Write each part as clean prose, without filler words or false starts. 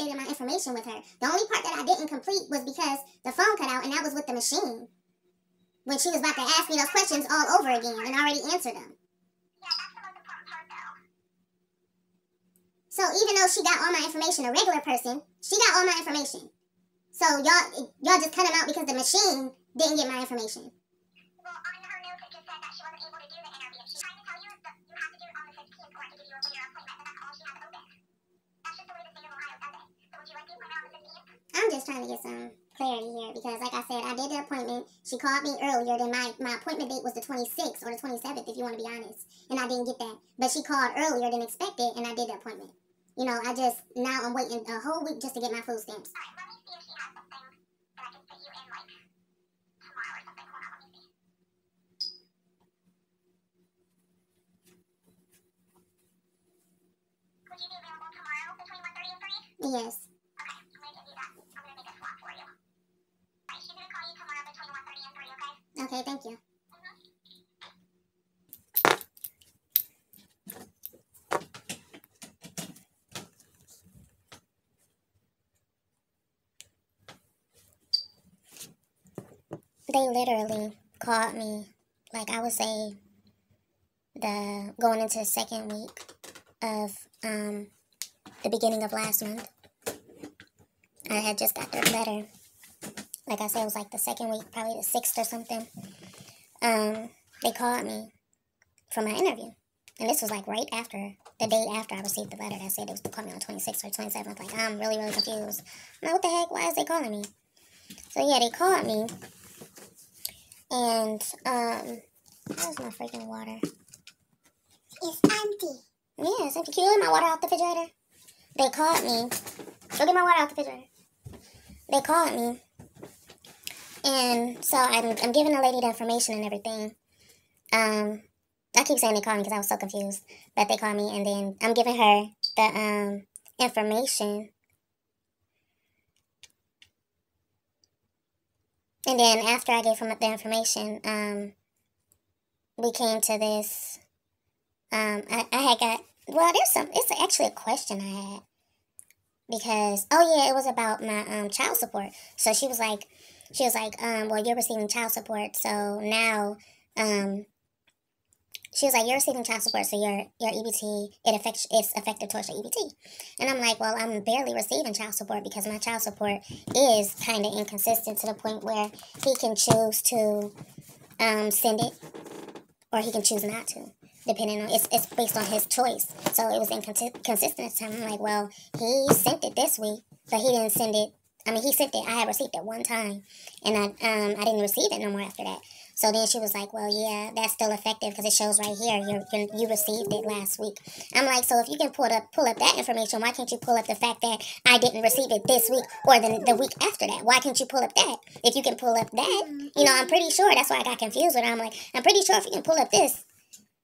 updated my information with her. The only part that I didn't complete was because the phone cut out, and that was with the machine. When she was about to ask me those questions all over again and already answered them. Yeah, that's the most important part, though. So even though she got all my information, a regular person, she got all my information. So y'all just cut him out because the machine didn't get my information. Well, on her notes, it just said that she wasn't able to do the interview. She's trying to tell you that you have to do it on the 15th or to give you a later appointment, but that's all she has open. That's just the way the state of Ohio does it. So would you like the appointment on the 15th? I'm just trying to get some clarity here because, like I said, I did the appointment. She called me earlier than my appointment date was the 26th or the 27th, if you want to be honest, and I didn't get that. But she called earlier than expected, and I did the appointment. You know, now I'm waiting a whole week just to get my food stamps. All right, let me see if she has something that I can fit you in, like, tomorrow or something. Hold on, let me see. Would you be available tomorrow between 1:30 and 3? Yes. Okay, I'm going to give you that. I'm going to make a slot for you. All right, she's going to call you tomorrow between 1:30 and 3, okay? Okay, thank you. They literally called me, like I would say, going into the second week of the beginning of last month. I had just got their letter. Like I said, it was like the second week, probably the 6th or something. They called me for my interview. And this was like right after, the day after I received the letter that said it was to call me on the 26th or 27th. Like, I'm really, really confused. I'm like, what the heck? Why is they calling me? So yeah, they called me. And, how's my freaking water? It's empty. Yeah, it's empty. Can you get my water out the refrigerator? They called me. Go get my water out the refrigerator. They called me. And so I'm giving the lady the information and everything. I keep saying they called me because I was so confused. But they called me, and then I'm giving her the information. And then after I gave him the information, we came to this. I had got, well, it's actually a question I had. Because, oh yeah, it was about my child support. So she was like, well, you're receiving child support, so now, she was like, you're receiving child support, so your EBT, it's effective towards your EBT. And I'm like, well, I'm barely receiving child support because my child support is kind of inconsistent to the point where he can choose to send it or he can choose not to, depending on, it's based on his choice. So it was inconsistent. So I'm like, well, he sent it this week, but he didn't send it. I mean, he sent it, I had received it one time, and I didn't receive it no more after that. So then she was like, well, yeah, that's still effective because it shows right here you received it last week. I'm like, so if you can pull up that information, why can't you pull up the fact that I didn't receive it this week or the week after that? Why can't you pull up that? If you can pull up that, you know, I'm pretty sure, that's why I got confused with her. I'm like, I'm pretty sure if you can pull up this,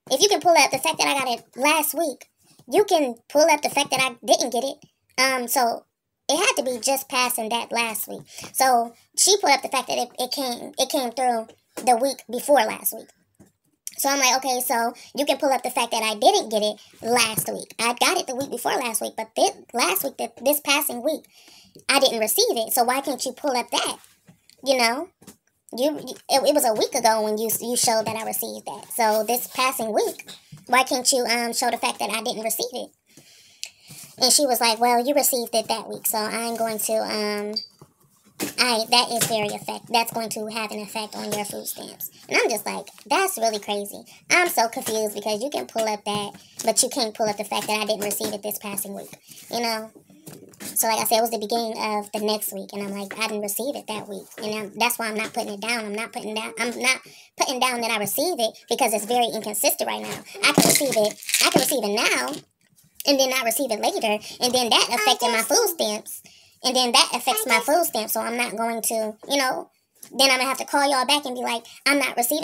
if you can pull up the fact that I got it last week, you can pull up the fact that I didn't get it. So it had to be just passing that last week. So she put up the fact that it came through the week before last week. So I'm like, okay, so you can pull up the fact that I didn't get it last week. I got it the week before last week, but this passing week, I didn't receive it. So why can't you pull up that? You know, it was a week ago when you showed that I received that. So this passing week, why can't you show the fact that I didn't receive it? And she was like, well, you received it that week, so I'm going to, that's going to have an effect on your food stamps. And I'm just like, that's really crazy. I'm so confused because you can pull up that, but you can't pull up the fact that I didn't receive it this passing week, you know? So like I said, it was the beginning of the next week, and I'm like, I didn't receive it that week. And that's why I'm not putting it down. I'm not putting down that I received it because it's very inconsistent right now. I can receive it now, and then not receive it later, and then that affected my food stamps, and then that affects my food stamps, so I'm not going to, you know, then I'm going to have to call y'all back and be like, I didn't receive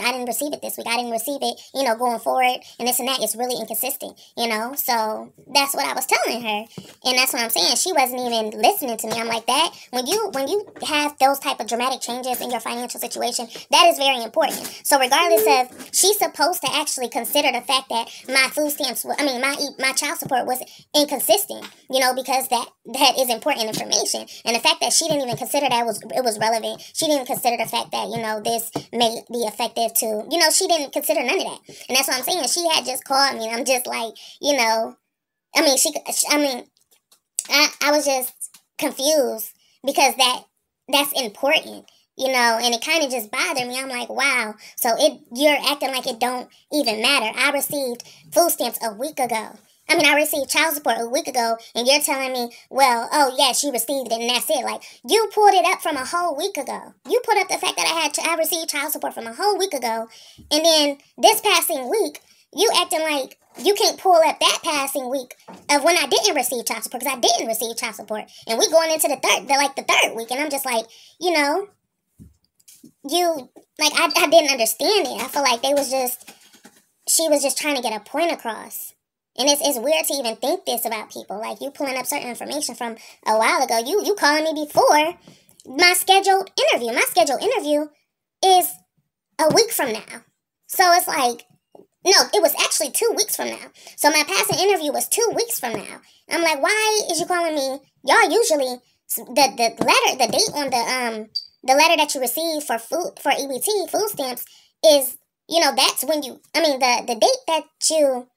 it this week. I didn't receive it, going forward, and this and that. It's really inconsistent, So that's what I was telling her. And that's what I'm saying. She wasn't even listening to me. I'm like, that, when you have those type of dramatic changes in your financial situation, that is very important. So regardless of, she's supposed to actually consider the fact that my food stamps, my child support was inconsistent, because that is important information. And the fact that she didn't even consider that it was relevant. She didn't consider the fact that, this may be effective to, she didn't consider none of that. And that's what I'm saying. She had just called me, and I'm just like, I was just confused, because that's important, and it kind of just bothered me. I'm like, wow, so you're acting like it don't even matter. I received food stamps a week ago. I received child support a week ago, and you're telling me, well, oh, yes, you received it, and that's it. Like, you pulled it up from a whole week ago. You put up the fact that I received child support from a whole week ago, and then this passing week, you acting like you can't pull up that passing week of when I didn't receive child support, because I didn't receive child support, and we going into the third week, and I'm just like, I didn't understand it. I feel like she was just trying to get a point across. And it's weird to even think this about people. Like, you pulling up certain information from a while ago. You calling me before my scheduled interview. My scheduled interview is a week from now. So it's like, no, it was actually 2 weeks from now. So my passing interview was 2 weeks from now. I'm like, why is you calling me? Y'all usually, the date on the letter that you receive for EBT, food stamps, is, that's when the date that you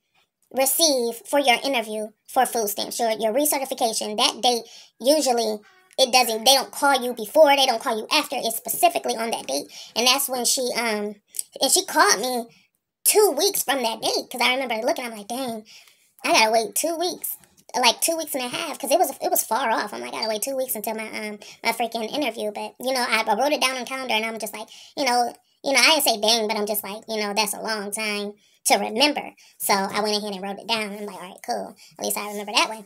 receive for your interview for food stamps, your recertification, that date, usually they don't call you before, they don't call you after, it's specifically on that date. And that's when she called me 2 weeks from that date, because I remember looking, I'm like, dang, I gotta wait 2 weeks, like 2 weeks and a half, because it was far off. I'm like, I gotta wait 2 weeks until my freaking interview. But I wrote it down on calendar, and I'm just like, I didn't say dang, but I'm just like, that's a long time to remember. So I went ahead and wrote it down. I'm like, all right, cool. At least I remember that way.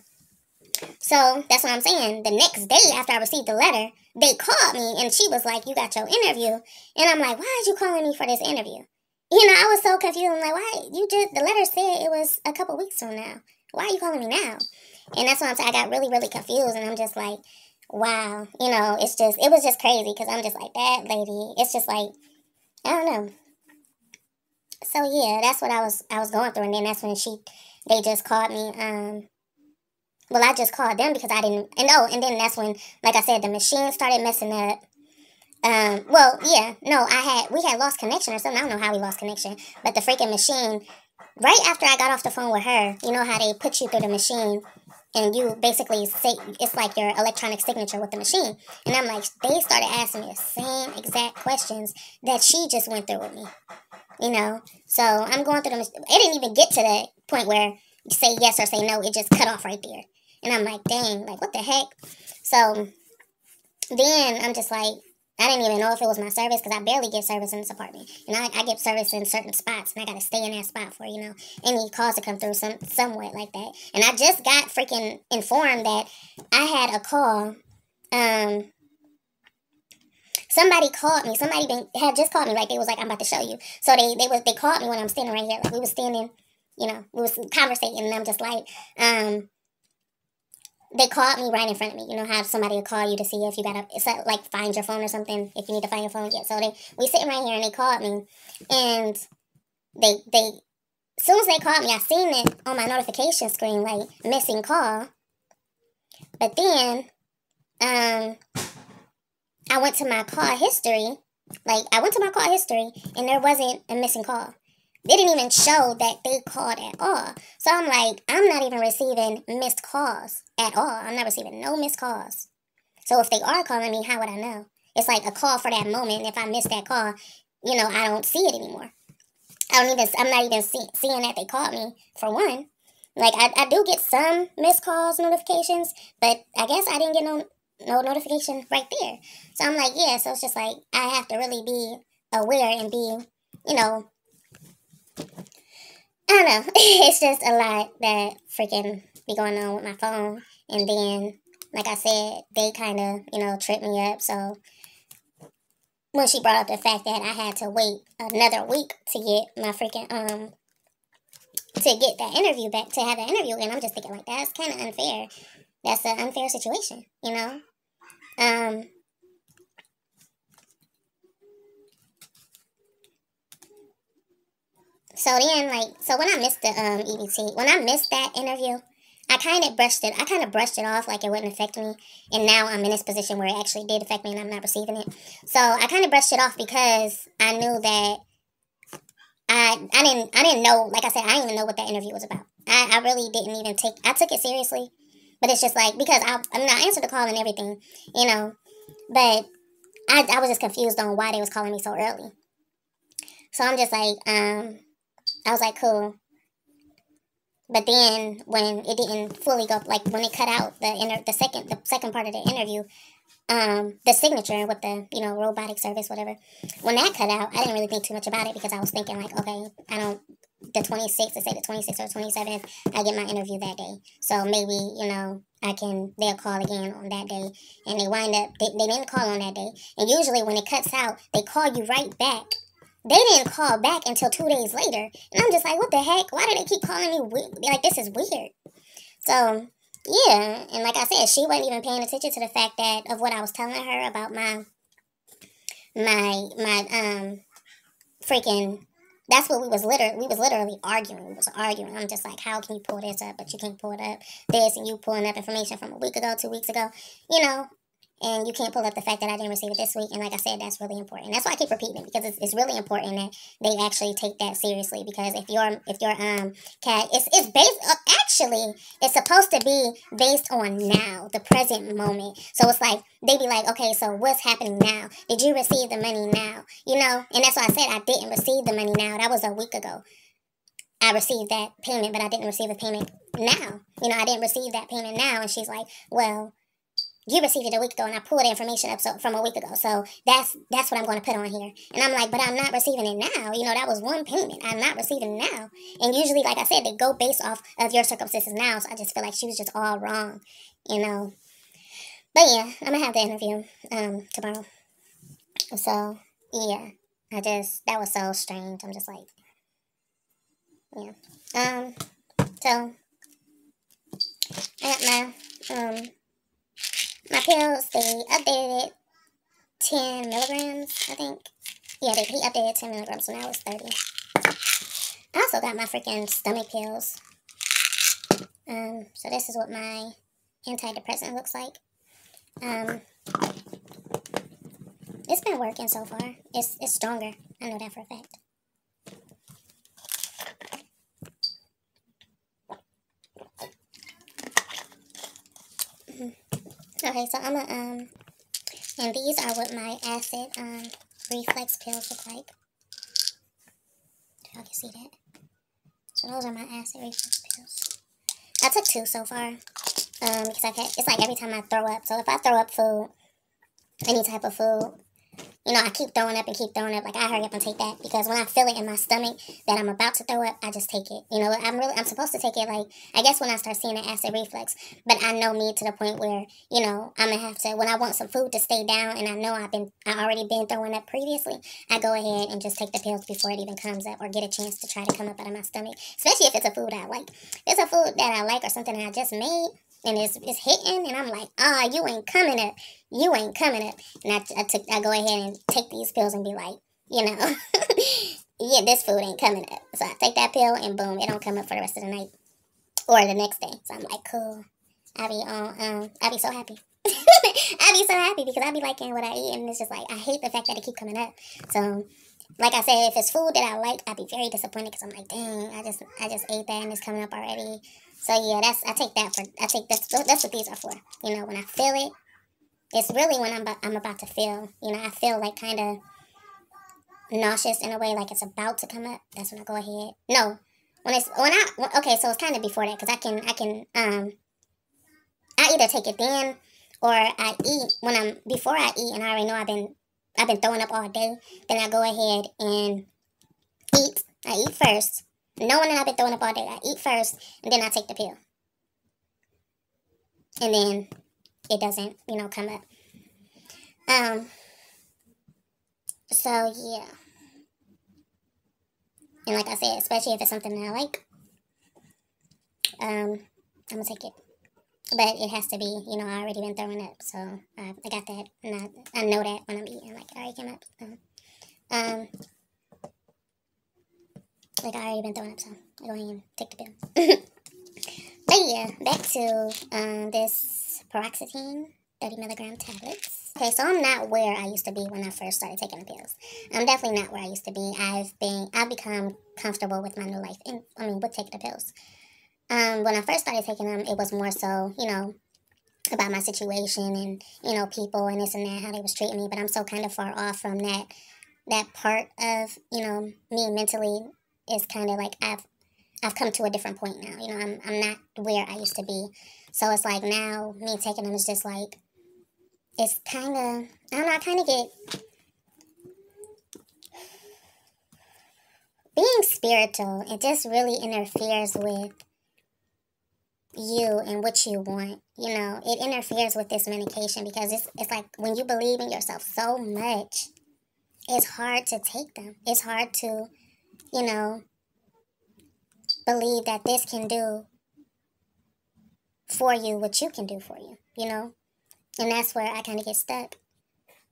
So that's what I'm saying. The next day after I received the letter, they called me, and she was like, you got your interview. And I'm like, why are you calling me for this interview? I was so confused. I'm like, why? The letter said it was a couple weeks from now. Why are you calling me now? And that's what I'm saying. I got really, really confused, and I'm just like, wow. It was just crazy, because I'm just like, that lady, it's just like, I don't know. So yeah, that's what I was going through, and then that's when they just called me. Well, I just called them because I didn't, and then that's when, like I said, the machine started messing up. We had lost connection or something. I don't know how we lost connection, but the freaking machine, right after I got off the phone with her, you know how they put you through the machine, and you basically say, it's like your electronic signature with the machine. And I'm like, they started asking me the same exact questions that she just went through with me. So I'm going through it didn't even get to the point where you say yes or say no. It just cut off right there. And I'm like, dang, like, what the heck? So then I'm just like, I didn't even know if it was my service, because I barely get service in this apartment. And I get service in certain spots, and I got to stay in that spot for, any calls to come through somewhat like that. And I just got freaking informed that I had a call. Somebody called me. Somebody had just called me. Like, they was like, I'm about to show you. So they called me when I'm standing right here. Like, we was standing, we was conversating, and I'm just like, they called me right in front of me. You know how somebody will call you to see if you it's like find your phone or something, if you need to find your phone. Yeah, so we sitting right here, and they called me, and they as soon as they called me, I seen it on my notification screen, like, missing call. But then, I went to my call history, and there wasn't a missing call. They didn't even show that they called at all. So I'm like, I'm not even receiving missed calls at all. I'm not receiving no missed calls. So if they are calling me, how would I know? It's like a call for that moment. And if I miss that call, I don't see it anymore. I'm not even seeing that they called me, for one. Like, I do get some missed calls notifications, but I guess I didn't get no notification right there. So I'm like, yeah, so it's just like, I have to really be aware and be, I don't know. It's just a lot that freaking be going on with my phone. And then, like I said, they kind of, tripped me up. So when she brought up the fact that I had to wait another week to get my freaking to get that interview back, to have that interview, and I'm just thinking like that's kind of unfair. That's an unfair situation, you know. So then, like, so when I missed the EBT, when I missed that interview, I kind of brushed it off like it wouldn't affect me, and now I'm in this position where it actually did affect me, and I'm not receiving it. So I kind of brushed it off because I knew that I didn't know, like I said, I didn't even know what that interview was about. I really didn't even I took it seriously, but it's just like, because I answered the call and everything, you know, but I was just confused on why they was calling me so early. So I'm just like, I was like, cool. But then when it didn't fully go, like when it cut out the second part of the interview, the signature with the, you know, robotic service, whatever. When that cut out, I didn't really think too much about it because I was thinking like, okay, the 26th, let's say the 26th or 27th, I get my interview that day. So maybe, you know, they'll call again on that day. And they wind up, they didn't call on that day. And usually when it cuts out, they call you right back. They didn't call back until 2 days later. And I'm just like, what the heck? Why do they keep calling me? Like, this is weird. So, yeah. And like I said, she wasn't even paying attention to the fact that, of what I was telling her about my freaking, that's what we was literally arguing. We was arguing. I'm just like, how can you pull this up, but you can't pull it up? This, and you pulling up information from a week ago, 2 weeks ago, you know? And you can't pull up the fact that I didn't receive it this week. And like I said, that's really important. That's why I keep repeating it, because it's really important that they actually take that seriously. Because if your cat, it's based, actually, it's supposed to be based on now, the present moment. So it's like, they be like, okay, so what's happening now? Did you receive the money now? You know? And that's why I said I didn't receive the money now. That was a week ago. I received that payment, but I didn't receive the payment now. You know, I didn't receive that payment now. And she's like, well, you received it a week ago, and I pulled the information up from a week ago. So that's what I'm going to put on here. And I'm like, but I'm not receiving it now. You know, that was one payment. I'm not receiving it now. And usually, like I said, they go based off of your circumstances now. So I just feel like she was just all wrong, you know. But yeah, I'm going to have the interview tomorrow. So, yeah. That was so strange. I'm just like, yeah. So, I got my pills, they updated it 10 milligrams, I think. Yeah, he updated 10 milligrams, so now it's 30. I also got my freaking stomach pills. So this is what my antidepressant looks like. It's been working so far. It's stronger. I know that for a fact. Okay, so I'm gonna, and these are what my acid reflex pills look like. Y'all can see that. So those are my acid reflux pills. I took 2 so far. Because it's like every time I throw up. So if I throw up food, any type of food, you know, I keep throwing up and keep throwing up. Like, I hurry up and take that, because when I feel it in my stomach that I'm about to throw up, I just take it. You know, I'm supposed to take it, like, I guess when I start seeing an acid reflux. But I know me to the point where, you know, I'm going to have to, when I want some food to stay down and I know I already been throwing up previously, I go ahead and just take the pills before it even comes up, or get a chance to try to come up out of my stomach. Especially if it's a food I like. If it's a food that I like, or something I just made, and it's hitting, and I'm like, you ain't coming up. You ain't coming up. And I go ahead and take these pills and be like, you know, yeah, this food ain't coming up. So I take that pill, and boom, it don't come up for the rest of the night or the next day. So I'm like, cool. I be so happy. I be so happy, because I be liking what I eat, and it's just like, I hate the fact that it keep coming up. So, like I said, if it's food that I like, I be very disappointed, because I'm like, dang, I just ate that and it's coming up already. So yeah, that's what these are for. You know, when I feel it, it's really when I'm about to feel. You know, I feel like kind of nauseous in a way, like it's about to come up. That's when I go ahead. No, okay, so it's kind of before that, because I either take it then, or I eat before I eat, and I already know I've been throwing up all day. Then I go ahead and eat. I eat first, knowing that I've been throwing up all day. I eat first, and then I take the pill, and then it doesn't, you know, come up. So, yeah. And like I said, especially if it's something that I like, I'm going to take it. But it has to be, you know, I already been throwing up. So, I got that. And I know that when I'm eating. Like, I already came up. Like, I already been throwing up. So, I go ahead and take the pill. But yeah, back to this paroxetine 30 milligram tablets. Okay, so I'm not where I used to be when I first started taking the pills. I'm definitely not where I used to be. I've become comfortable with my new life, and with taking the pills. When I first started taking them, it was more so, you know, about my situation and, you know, people and this and that, how they was treating me. But I'm so kind of far off from that part of, you know, me mentally. Is kind of like I've come to a different point now. You know, I'm not where I used to be. So it's like now me taking them is just like, it's kind of, I don't know, I kind of get, being spiritual, it just really interferes with you and what you want. You know, it interferes with this medication because it's like when you believe in yourself so much, it's hard to take them. It's hard to, you know, believe that this can do for you what you can do for you, you know? And that's where I kind of get stuck.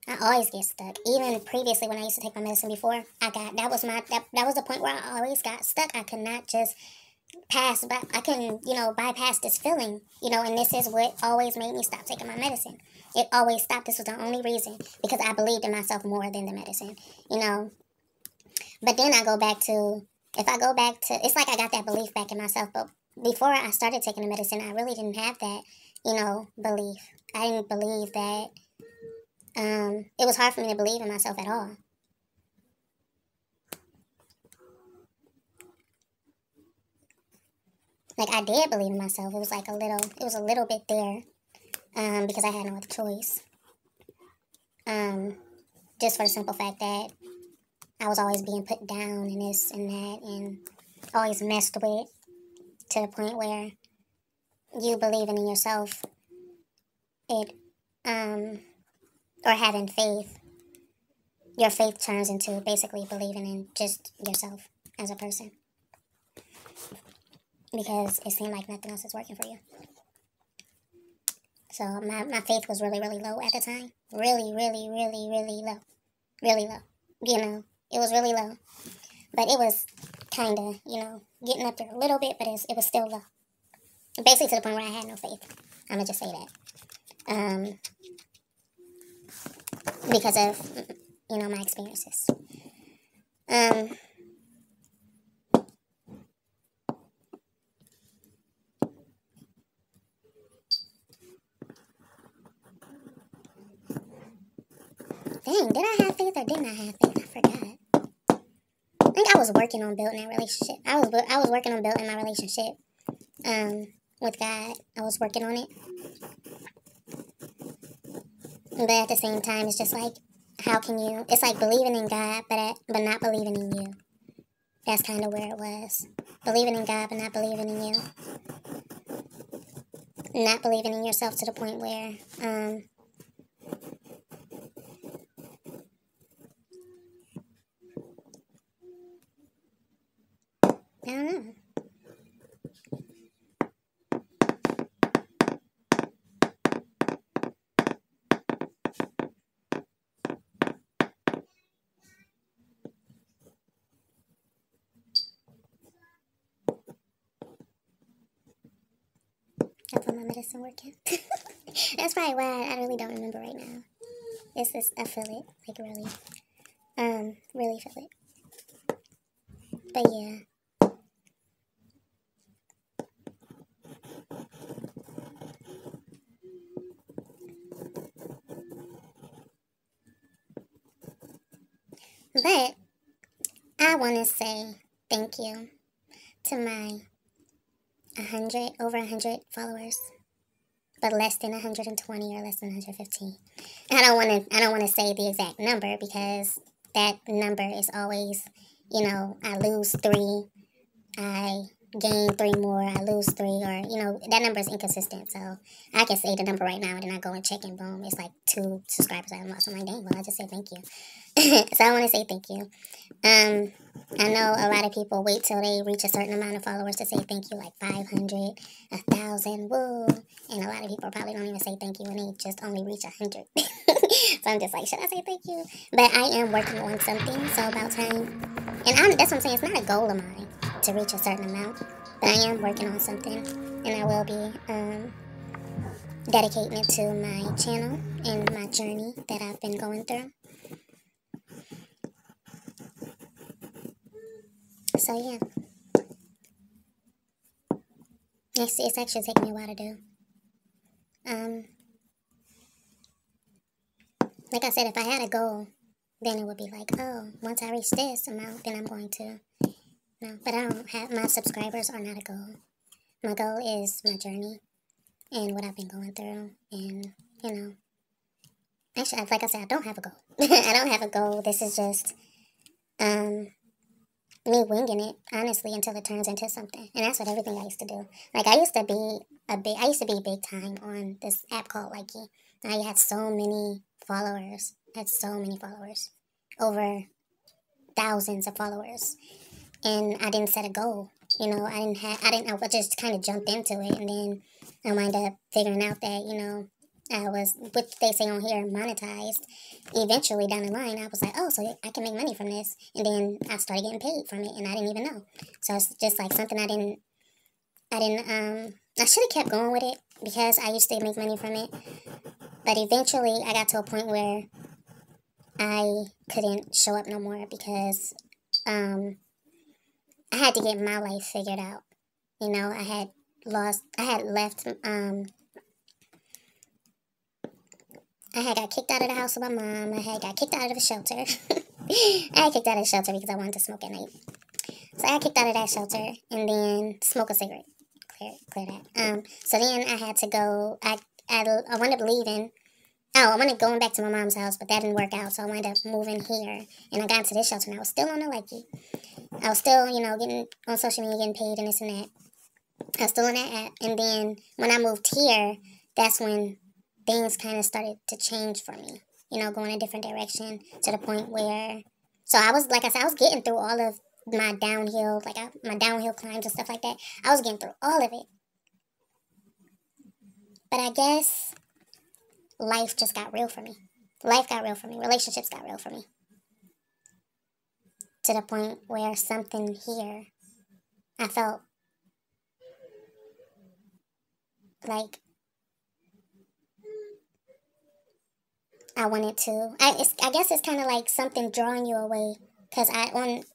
I always get stuck. Even previously when I used to take my medicine before, that was the point where I always got stuck. I could not just I couldn't, you know, bypass this feeling, you know, and this is what always made me stop taking my medicine. It always stopped. This was the only reason, because I believed in myself more than the medicine, you know? But then if I go back to, it's like I got that belief back in myself, but before I started taking the medicine, I really didn't have that, you know, belief. I didn't believe that, it was hard for me to believe in myself at all. Like, I did believe in myself. It was a little bit there, because I had no other choice. Just for the simple fact that I was always being put down and this and that and always messed with, to the point where you believing in yourself, or having faith, your faith turns into basically believing in just yourself as a person. Because it seemed like nothing else is working for you. So my faith was really, really low at the time. Really, really, really, really low. Really low. You know, it was really low. But it was kind of, you know, getting up there a little bit, but it was still low. Basically to the point where I had no faith. I'm going to just say that. Because of, you know, my experiences. Dang, did I have faith or didn't I have faith? I forgot. I think I was working on building that relationship. I was working on building my relationship with God. I was working on it. But at the same time, it's just like, how can you... It's like believing in God, but not believing in you. That's kind of where it was. Believing in God, but not believing in you. Not believing in yourself to the point where... I don't know. I put my medicine working. That's probably why I really don't remember right now. It's just, I feel it, like really. Really feel it. But yeah. But I want to say thank you to my over 100 followers, but less than 120 or less than 115. I don't want to say the exact number, because that number is always, you know, I lose 3, I gain 3 more, I lose 3, or, that number is inconsistent. So I can say the number right now, and then I go and check, and boom, it's like 2 subscribers I lost. I'm like, dang, well, I just said thank you. So I want to say thank you. I know a lot of people wait till they reach a certain amount of followers to say thank you, like 500, 1,000, woo. And a lot of people probably don't even say thank you when they just only reach 100. So I'm just like, should I say thank you? But I am working on something, so about time. And that's what I'm saying, it's not a goal of mine to reach a certain amount, but I am working on something, and I will be dedicating it to my channel and my journey that I've been going through. So yeah, it's actually taking me a while to do. Like I said, if I had a goal, then it would be like, oh, once I reach this amount, then I'm going to. No, but I don't have, my subscribers are not a goal. My goal is my journey and what I've been going through. And, actually, like I said, I don't have a goal. I don't have a goal. This is just me winging it, honestly, until it turns into something. And that's what everything I used to do. Like, I used to be big time on this app called Likey. I had so many followers. Over thousands of followers. And I didn't set a goal. I just kind of jumped into it, and then I wound up figuring out that, I was, what they say on here, monetized. Eventually, down the line, I was like, oh, so I can make money from this. And then I started getting paid from it, and I didn't even know. So it's just like something I should have kept going with it, because I used to make money from it. But eventually, I got to a point where I couldn't show up no more, because I had to get my life figured out. I had left, I had got kicked out of the house with my mom. I had got kicked out of the shelter. I got kicked out of the shelter because I wanted to smoke at night. So I got kicked out of that shelter, and then smoke a cigarette. Clear that. So then I had to go, I wound up leaving. Oh, I wound up going back to my mom's house, but that didn't work out, so I wound up moving here. And I got into this shelter, and I was still on the Likey. I was still, getting on social media, getting paid and this and that. I was still on that app. And then when I moved here, that's when things kind of started to change for me. Going a different direction, to the point where, so I was, like I said, I was getting through all of my downhill, my downhill climbs and stuff like that. I was getting through all of it. But I guess life just got real for me. Life got real for me. Relationships got real for me. To the point where something here, I felt like I wanted to. I guess it's kind of like something drawing you away. Because I don't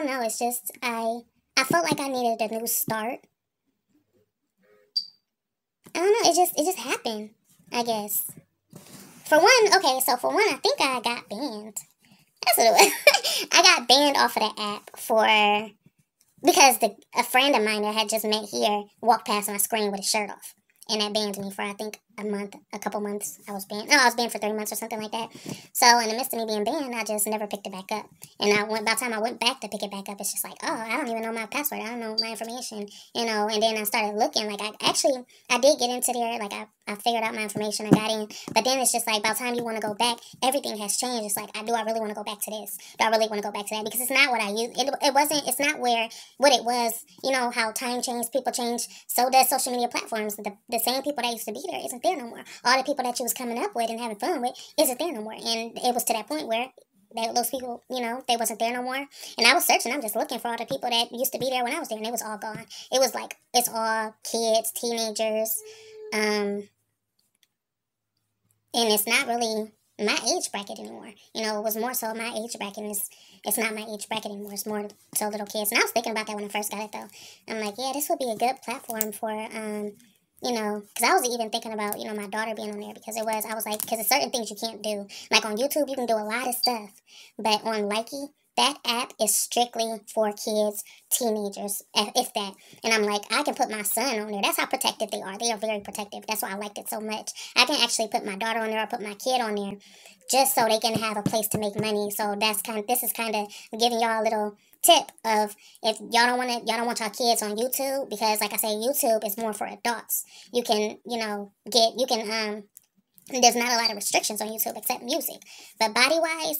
know. It's just, I felt like I needed a new start. I don't know. It just happened, I guess. For one, I think I got banned. That's what it was. I got banned off of the app because a friend of mine that I had just met here walked past my screen with his shirt off. And that banned me for, I think, a couple months. I was banned. No, I was banned for 3 months or something like that. So in the midst of me being banned, I just never picked it back up. And by the time I went back to pick it back up, it's just like, oh, I don't even know my password. I don't know my information, And then I started looking. Like, I did get into there. Like, I figured out my information. I got in. But then it's just like, by the time you want to go back, everything has changed. It's like, do I really want to go back to this? Do I really want to go back to that? Because it's not what I used. It's not what it was. How time changed, people change. So does social media platforms. The same people that used to be there isn't there no more. All the people that you was coming up with and having fun with isn't there no more. And it was to that point where those people, they wasn't there no more. And I was searching. I'm just looking for all the people that used to be there when I was there, and it was all gone. It was like, it's all kids, teenagers, and it's not really my age bracket anymore. It was more so my age bracket, and it's not my age bracket anymore. It's more so little kids. And I was thinking about that when I first got it, though. I'm like, yeah, this would be a good platform for, because I was even thinking about, my daughter being on there, because there's certain things you can't do. Like on YouTube, you can do a lot of stuff, but on Likey, that app is strictly for kids, teenagers, if that. And I'm like, I can put my son on there. That's how protective they are. They are very protective. That's why I liked it so much. I can actually put my daughter on there or put my kid on there, just so they can have a place to make money. So this is kind of giving y'all a little tip of if y'all don't want y'all kids on YouTube, because like I say, YouTube is more for adults. You can, there's not a lot of restrictions on YouTube except music. But body wise,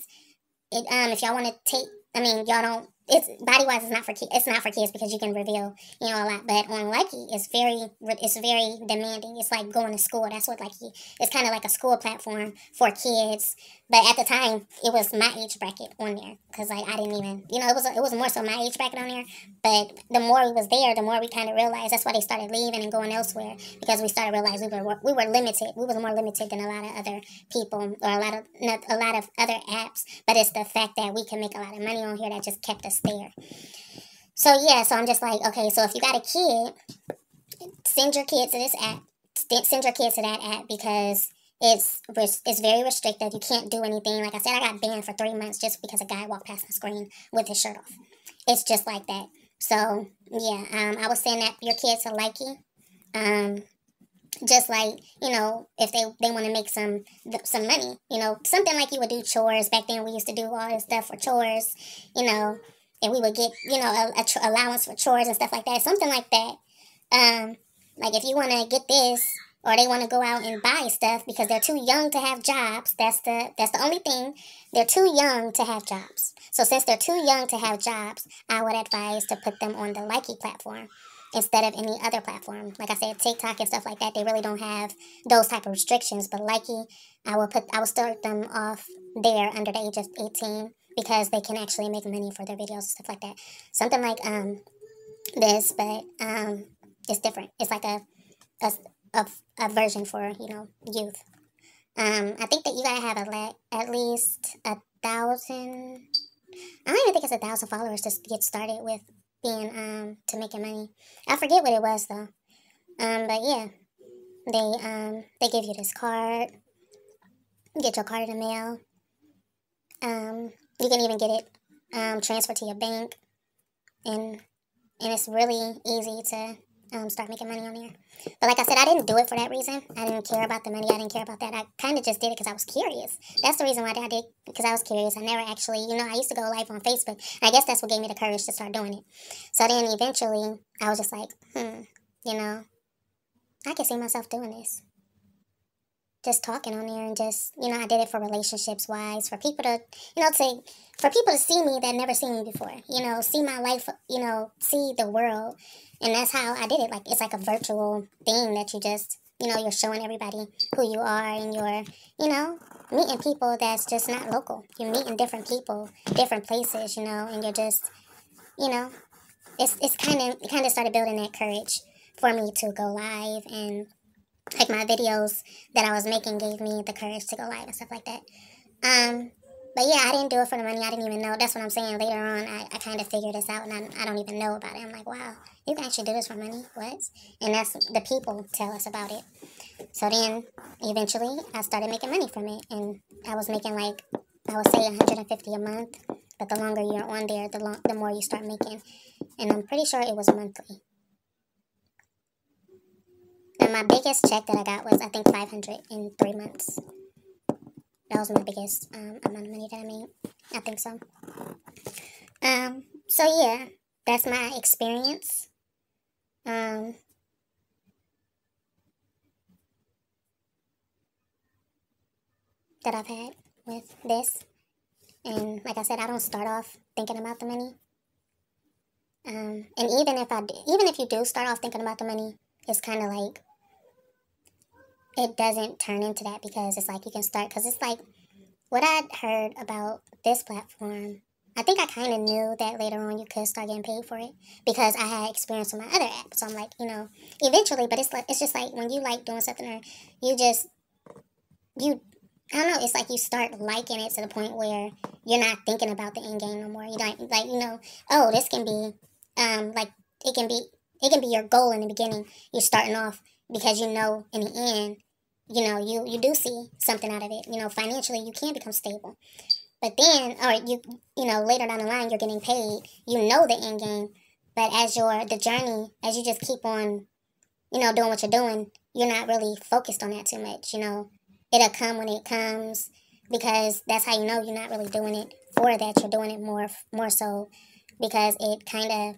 if y'all want to take, y'all don't. It's body wise. It's not for kids because you can reveal, a lot. But on Likey, it's very demanding. It's like going to school. That's what Likey. It's kind of like a school platform for kids. But at the time, it was my age bracket on there, because like I didn't even, it was more so my age bracket on there. But the more we was there, the more we kind of realized that's why they started leaving and going elsewhere, because we started realizing we were limited. We was more limited than a lot of other people, or a lot of other apps. But it's the fact that we can make a lot of money on here that just kept us there. So yeah, so I'm just like, okay, so if you got a kid, send your kid to this app. Send your kids to that app, because it's very restrictive. You can't do anything. Like I said, I got banned for 3 months just because a guy walked past my screen with his shirt off. It's just like that. So yeah, I would send that your kids to Likey. Just like, if they want to make some money, something like you would do chores. Back then we used to do all this stuff for chores, and we would get, a allowance for chores and stuff like that. Something like that. Like if you want to get this, or they want to go out and buy stuff because they're too young to have jobs. That's the only thing. They're too young to have jobs. So since they're too young to have jobs, I would advise to put them on the Likey platform instead of any other platform. Like I said, TikTok and stuff like that, they really don't have those type of restrictions. But Likey, I will start them off there under the age of 18, because they can actually make money for their videos and stuff like that. Something like this, but it's different. It's like a version for youth. I think that you gotta have at least 1,000. I don't even think it's 1,000 followers to get started with being to making money. I forget what it was though. But yeah, they give you this card. You get your card in the mail. You can even get it transferred to your bank, and it's really easy to start making money on here. But like I said, I didn't do it for that reason. I didn't care about the money. I didn't care about that. I kind of just did it because I was curious. That's the reason why I did, because I was curious. I never actually, I used to go live on Facebook. I guess that's what gave me the courage to start doing it. So then eventually, I was just like, I can see myself doing this. Just talking on there, and just, I did it for relationships wise, for people to, for people to see me that never seen me before, see my life, see the world. And that's how I did it. Like, it's like a virtual thing that you just, you're showing everybody who you are, and you're, meeting people that's just not local. You're meeting different people, different places, and you're just, it kind of started building that courage for me to go live. And like my videos that I was making gave me the courage to go live and stuff like that. But yeah, I didn't do it for the money. I didn't even know. That's what I'm saying. Later on, I kind of figured this out, and I don't even know about it. I'm like, wow, you can actually do this for money? What? And that's the people tell us about it. So then, eventually, I started making money from it, and I was making like, I would say 150 a month. But the longer you're on there, the more you start making. And I'm pretty sure it was monthly. And my biggest check that I got was, I think, 500 in 3 months. That was my biggest amount of money that I made. I think so. So yeah, that's my experience. That I've had with this. And like I said, I don't start off thinking about the money. And even if you do start off thinking about the money, it's kind of like, it doesn't turn into that, because it's like you can start, because it's like what I'd heard about this platform. I think I kind of knew that later on you could start getting paid for it, because I had experience with my other app. So I'm like, eventually, but it's just like when you like doing something, or I don't know, it's like you start liking it to the point where you're not thinking about the end game no more. You like, oh, this can be, like, it can be your goal in the beginning. You're starting off because in the end, you do see something out of it. Financially, you can become stable. But then, or later down the line, you're getting paid. The end game. But as you just keep on, doing what you're doing, you're not really focused on that too much. It'll come when it comes, because that's how you're not really doing it for that. You're doing it more so because it kind of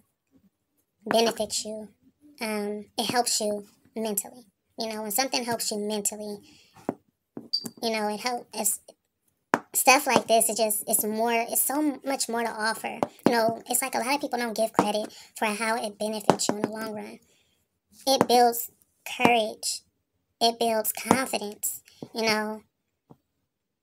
benefits you. It helps you mentally. You know, when something helps you mentally, you know, it helps. Stuff like this, it's so much more to offer. You know, it's like a lot of people don't give credit for how it benefits you in the long run. It builds courage. It builds confidence. You know,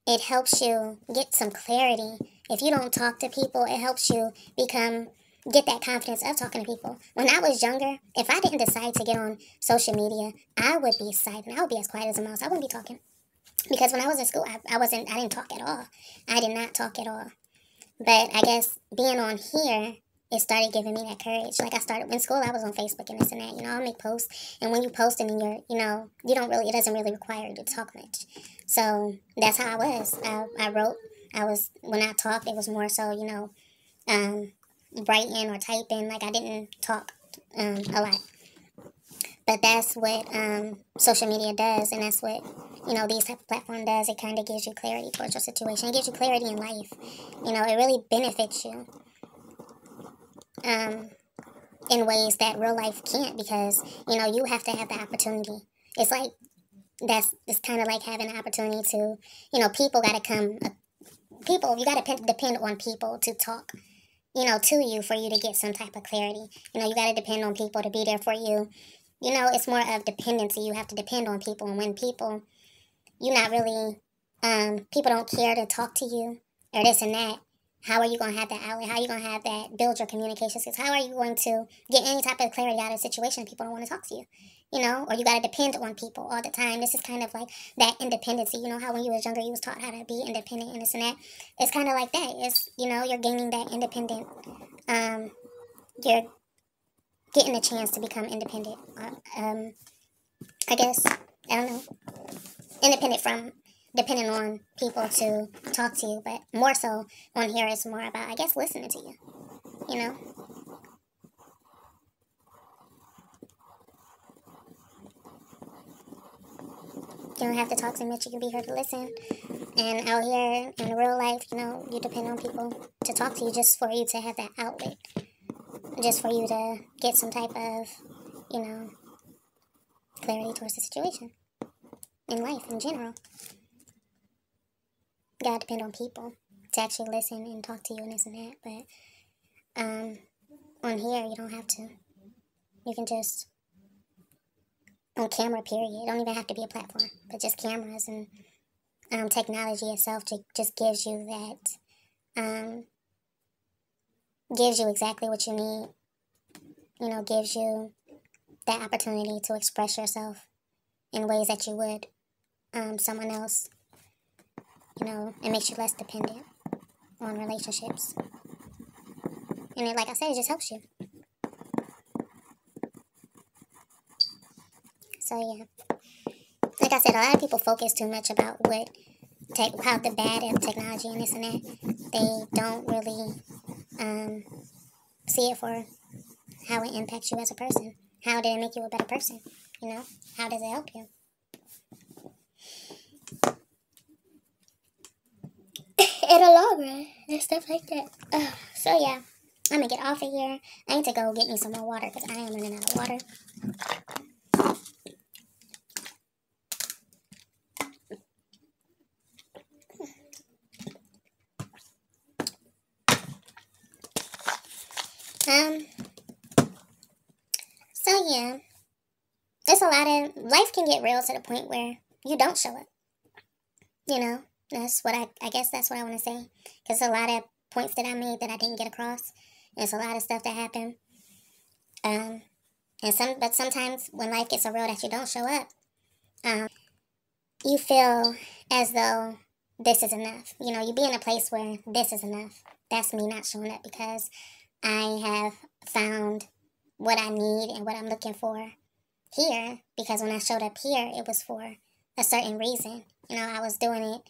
it helps you get some clarity. If you don't talk to people, it helps you get that confidence of talking to people. When I was younger, if I didn't decide to get on social media, I would be silent. I would be as quiet as a mouse. I wouldn't be talking. Because when I was in school, I didn't talk at all. I did not talk at all. But I guess being on here, it started giving me that courage. Like I started in school, I was on Facebook and this and that. You know, I'll make posts, and when you post and it doesn't really require you to talk much. So that's how I was. I wrote. When I talked, it was more so, writing or typing. Like I didn't talk a lot. But that's what social media does, and that's what, these type of platform does. It kind of gives you clarity towards your situation. It gives you clarity in life. You know, it really benefits you in ways that real life can't, because, you have to have the opportunity. It's like, it's kind of like having the opportunity to, people got to you got to depend on people to talk, to you for you to get some type of clarity. You got to depend on people to be there for you. It's more of dependency. You have to depend on people. And when you're not really, people don't care to talk to you or this and that, how are you going to have that outlet? How are you going to have that, build your communication skills? How are you going to get any type of clarity out of a situation if people don't want to talk to you? Or you got to depend on people all the time. This is kind of like that independency. You know how when you was younger, you was taught how to be independent and this and that? It's kind of like that. It's, you're gaining that independent, you're getting a chance to become independent. I guess, I don't know, independent from depending on people to talk to you, but more so on here it's more about, I guess, listening to you, you know? You don't have to talk so much, you can be here to listen. And out here in real life, you depend on people to talk to you just for you to have that outlet. Just for you to get some type of, clarity towards the situation. In life, in general. You gotta depend on people to actually listen and talk to you and this and that. But, on here, you don't have to. You can just, on camera, period. It don't even have to be a platform. But just cameras and technology itself just gives you that, gives you exactly what you need. Gives you that opportunity to express yourself in ways that you would someone else. It makes you less dependent on relationships. And like I said, it just helps you. So yeah. Like I said, a lot of people focus too much about how the bad of technology and this and that. They don't really see it for how it impacts you as a person. How did it make you a better person? How does it help you? In the long run and stuff like that. So yeah, I'm gonna get off of here. I need to go get me some more water because I am running out of water. So yeah, it's a lot of, life can get real to the point where you don't show up. That's what I guess that's what I want to say. Because a lot of points that I made that I didn't get across. There's a lot of stuff that happened. But sometimes when life gets so real that you don't show up, you feel as though this is enough. You be in a place where this is enough. That's me not showing up because I have found what I need and what I'm looking for here. Because when I showed up here, it was for a certain reason. I was doing it,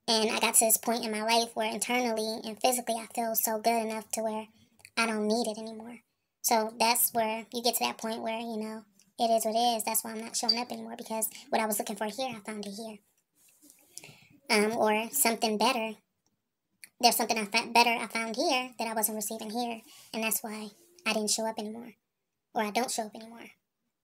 and I got to this point in my life where internally and physically I feel so good enough to where I don't need it anymore. So that's where you get to that point where, it is what it is. That's why I'm not showing up anymore, because what I was looking for here, I found it here. Or something better there's something better I found here that I wasn't receiving here, and that's why I didn't show up anymore, or I don't show up anymore.